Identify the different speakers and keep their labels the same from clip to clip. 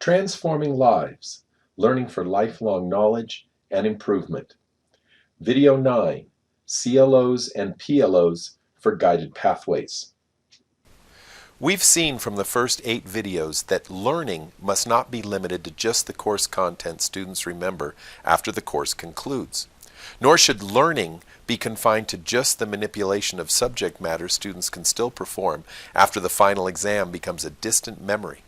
Speaker 1: Transforming Lives, Learning for Lifelong Knowledge and Improvement. Video 9, CLOs and PLOs for Guided Pathways.
Speaker 2: We've seen from the first 8 videos that learning must not be limited to just the course content students remember after the course concludes. Nor should learning be confined to just the manipulation of subject matter students can still perform after the final exam becomes a distant memory.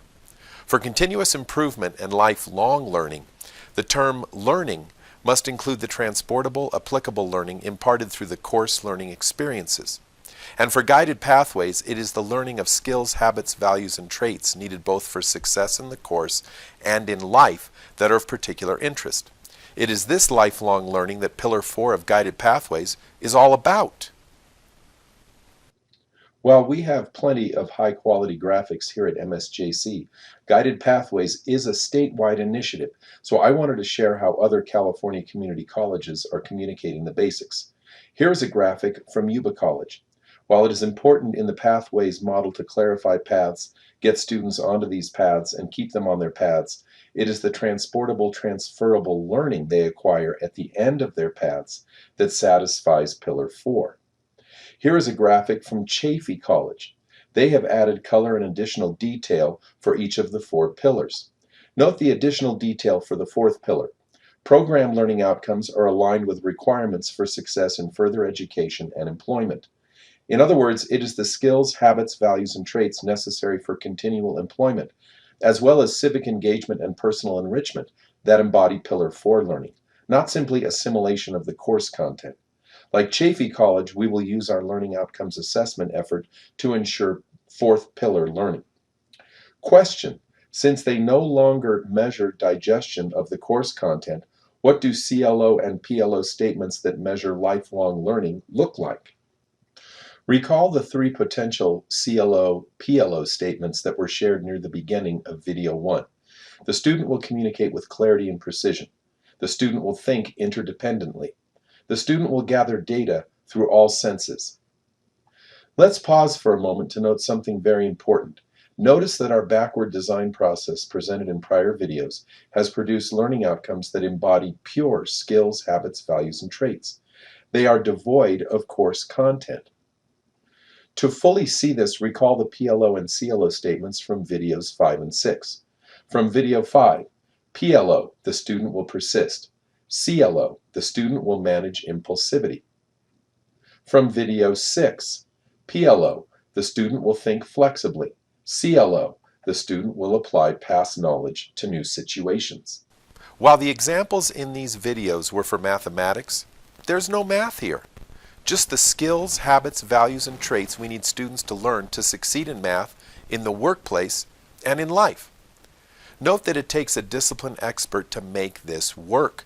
Speaker 2: For continuous improvement and lifelong learning, the term learning must include the transportable, applicable learning imparted through the course learning experiences. And for guided pathways, it is the learning of skills, habits, values, and traits needed both for success in the course and in life that are of particular interest. It is this lifelong learning that Pillar 4 of Guided Pathways is all about.
Speaker 1: While we have plenty of high-quality graphics here at MSJC, Guided Pathways is a statewide initiative, so I wanted to share how other California community colleges are communicating the basics. Here's a graphic from Yuba College. While it is important in the Pathways model to clarify paths, get students onto these paths, and keep them on their paths, it is the transportable, transferable learning they acquire at the end of their paths that satisfies Pillar 4. Here is a graphic from Chaffey College. They have added color and additional detail for each of the 4 pillars. Note the additional detail for the 4th pillar. Program learning outcomes are aligned with requirements for success in further education and employment. In other words, it is the skills, habits, values, and traits necessary for continual employment, as well as civic engagement and personal enrichment that embody Pillar 4 learning, not simply assimilation of the course content. Like Chaffey College, we will use our learning outcomes assessment effort to ensure 4th pillar learning. Question: since they no longer measure digestion of the course content, what do CLO and PLO statements that measure lifelong learning look like? Recall the 3 potential CLO-PLO statements that were shared near the beginning of video 1. The student will communicate with clarity and precision. The student will think interdependently. The student will gather data through all senses. Let's pause for a moment to note something very important. Notice that our backward design process presented in prior videos has produced learning outcomes that embody pure skills, habits, values, and traits. They are devoid of course content. To fully see this, recall the PLO and CLO statements from videos 5 and 6. From video 5, PLO, the student will persist. CLO, the student will manage impulsivity. From video 6, PLO, the student will think flexibly. CLO, the student will apply past knowledge to new situations.
Speaker 2: While the examples in these videos were for mathematics, there's no math here. Just the skills, habits, values, and traits we need students to learn to succeed in math, in the workplace, and in life. Note that it takes a discipline expert to make this work.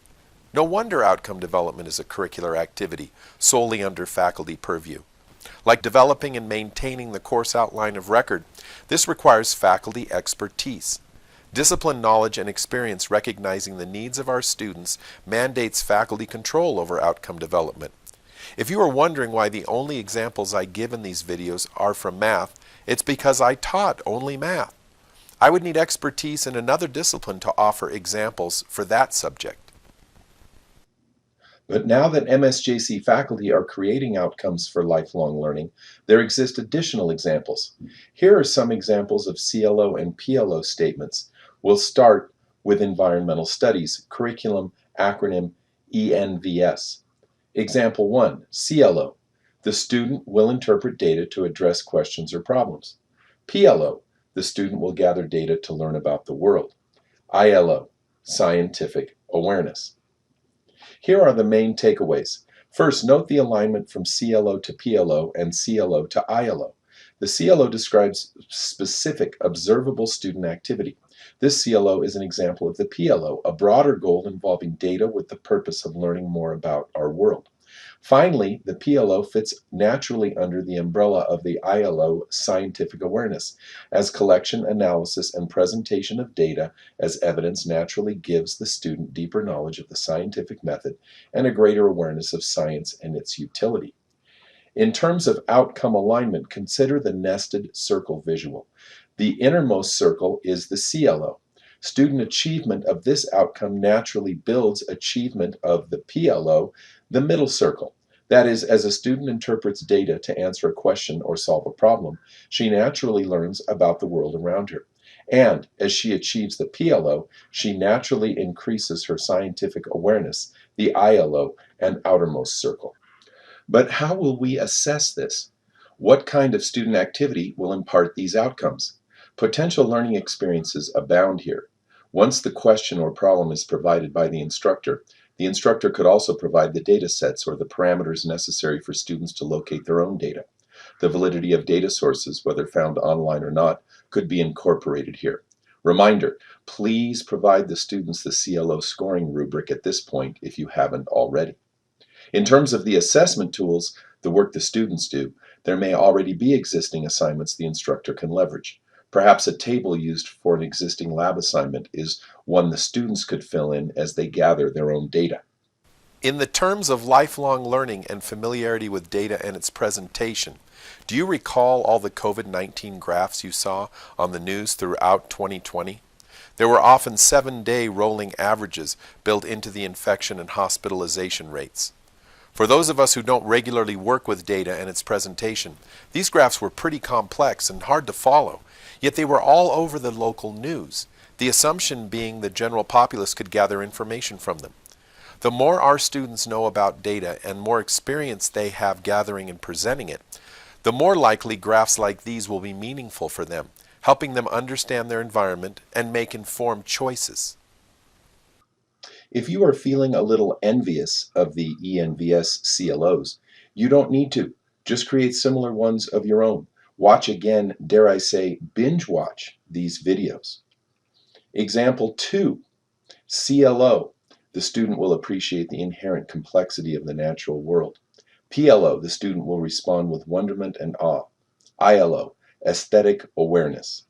Speaker 2: No wonder outcome development is a curricular activity solely under faculty purview. Like developing and maintaining the course outline of record, this requires faculty expertise. Discipline, knowledge, and experience recognizing the needs of our students mandates faculty control over outcome development. If you are wondering why the only examples I give in these videos are from math, it's because I taught only math. I would need expertise in another discipline to offer examples for that subject.
Speaker 1: But now that MSJC faculty are creating outcomes for lifelong learning, there exist additional examples. Here are some examples of CLO and PLO statements. We'll start with environmental studies, curriculum, acronym ENVS. Example 1, CLO. The student will interpret data to address questions or problems. PLO. The student will gather data to learn about the world. ILO. Scientific awareness. Here are the main takeaways. First, note the alignment from CLO to PLO and CLO to ILO. The CLO describes specific observable student activity. This CLO is an example of the PLO, a broader goal involving data with the purpose of learning more about our world. Finally, the PLO fits naturally under the umbrella of the ILO scientific awareness, as collection, analysis, and presentation of data as evidence naturally gives the student deeper knowledge of the scientific method and a greater awareness of science and its utility. In terms of outcome alignment, consider the nested circle visual. The innermost circle is the CLO. Student achievement of this outcome naturally builds achievement of the PLO, the middle circle. That is, as a student interprets data to answer a question or solve a problem, she naturally learns about the world around her. And as she achieves the PLO, she naturally increases her scientific awareness, the ILO and outermost circle. But how will we assess this? What kind of student activity will impart these outcomes? Potential learning experiences abound here. Once the question or problem is provided by the instructor could also provide the data sets or the parameters necessary for students to locate their own data. The validity of data sources, whether found online or not, could be incorporated here. Reminder, please provide the students the CLO scoring rubric at this point if you haven't already. In terms of the assessment tools, the work the students do, there may already be existing assignments the instructor can leverage. Perhaps a table used for an existing lab assignment is one the students could fill in as they gather their own data.
Speaker 2: In the terms of lifelong learning and familiarity with data and its presentation, do you recall all the COVID-19 graphs you saw on the news throughout 2020? There were often 7-day rolling averages built into the infection and hospitalization rates. For those of us who don't regularly work with data and its presentation, these graphs were pretty complex and hard to follow, yet they were all over the local news, the assumption being the general populace could gather information from them. The more our students know about data and more experience they have gathering and presenting it, the more likely graphs like these will be meaningful for them, helping them understand their environment and make informed choices.
Speaker 1: If you are feeling a little envious of the ENVS CLOs, you don't need to. Just create similar ones of your own. Watch again, dare I say, binge watch these videos. Example 2, CLO. The student will appreciate the inherent complexity of the natural world. PLO, the student will respond with wonderment and awe. ILO, aesthetic awareness.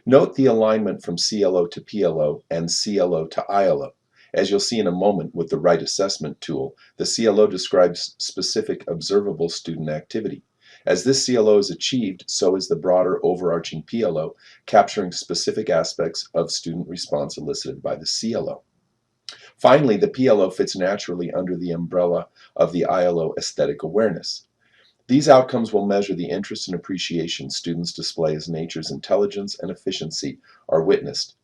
Speaker 1: Note the alignment from CLO to PLO and CLO to ILO. As you'll see in a moment with the right assessment tool, the CLO describes specific observable student activity. As this CLO is achieved, so is the broader overarching PLO, capturing specific aspects of student response elicited by the CLO. Finally, the PLO fits naturally under the umbrella of the ILO aesthetic awareness. These outcomes will measure the interest and appreciation students display as nature's intelligence and efficiency are witnessed.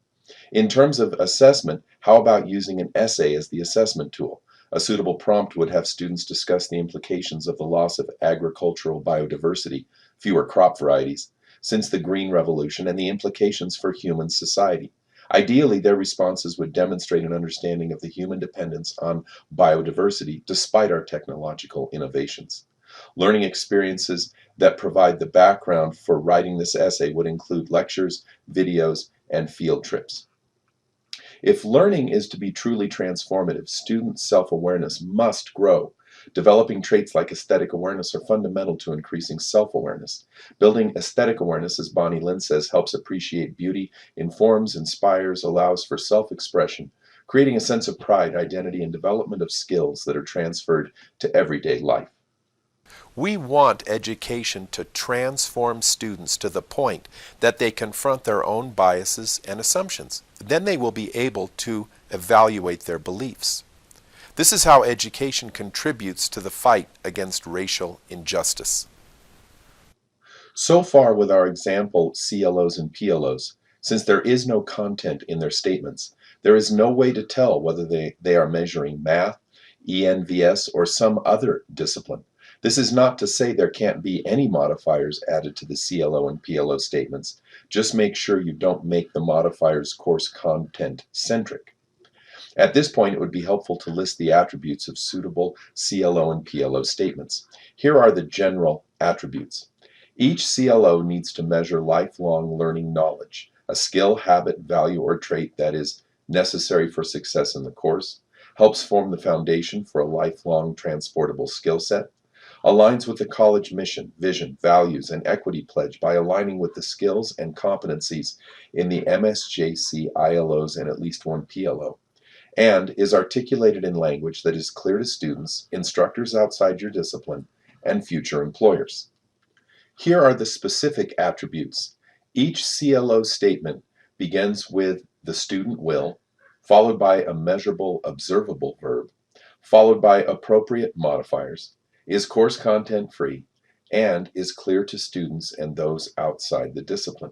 Speaker 1: In terms of assessment, how about using an essay as the assessment tool? A suitable prompt would have students discuss the implications of the loss of agricultural biodiversity, fewer crop varieties, since the Green Revolution and the implications for human society. Ideally, their responses would demonstrate an understanding of the human dependence on biodiversity despite our technological innovations. Learning experiences that provide the background for writing this essay would include lectures, videos, and field trips. If learning is to be truly transformative, student self-awareness must grow. Developing traits like aesthetic awareness are fundamental to increasing self-awareness. Building aesthetic awareness, as Bonnie Lynn says, helps appreciate beauty, informs, inspires, allows for self-expression, creating a sense of pride, identity, and development of skills that are transferred to everyday life.
Speaker 2: We want education to transform students to the point that they confront their own biases and assumptions. Then they will be able to evaluate their beliefs. This is how education contributes to the fight against racial injustice.
Speaker 1: So far with our example CLOs and PLOs, since there is no content in their statements, there is no way to tell whether they are measuring math, ENVS, or some other discipline. This is not to say there can't be any modifiers added to the CLO and PLO statements. Just make sure you don't make the modifiers course content centric. At this point, it would be helpful to list the attributes of suitable CLO and PLO statements. Here are the general attributes. Each CLO needs to measure lifelong learning knowledge, a skill, habit, value, or trait that is necessary for success in the course, helps form the foundation for a lifelong transportable skill set, aligns with the college mission, vision, values, and equity pledge by aligning with the skills and competencies in the MSJC ILOs and at least one PLO, and is articulated in language that is clear to students, instructors outside your discipline, and future employers. Here are the specific attributes. Each CLO statement begins with the student will, followed by a measurable, observable verb, followed by appropriate modifiers, is course content free, and is clear to students and those outside the discipline.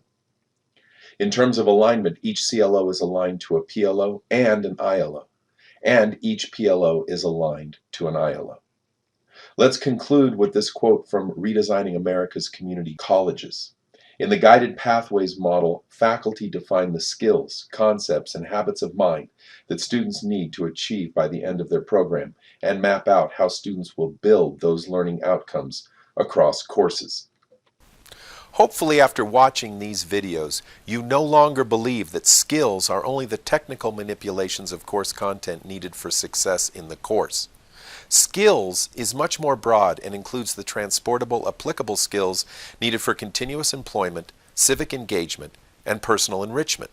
Speaker 1: In terms of alignment, each CLO is aligned to a PLO and an ILO, and each PLO is aligned to an ILO. Let's conclude with this quote from Redesigning America's Community Colleges. In the Guided Pathways model, faculty define the skills, concepts, and habits of mind that students need to achieve by the end of their program and map out how students will build those learning outcomes across courses.
Speaker 2: Hopefully, after watching these videos, you no longer believe that skills are only the technical manipulations of course content needed for success in the course. Skills is much more broad and includes the transportable, applicable skills needed for continuous employment, civic engagement, and personal enrichment.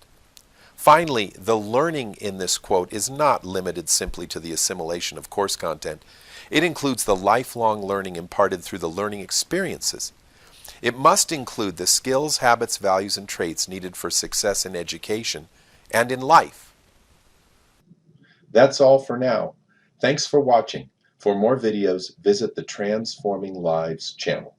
Speaker 2: Finally, the learning in this quote is not limited simply to the assimilation of course content. It includes the lifelong learning imparted through the learning experiences. It must include the skills, habits, values, and traits needed for success in education and in life.
Speaker 1: That's all for now. Thanks for watching. For more videos, visit the Transforming Lives channel.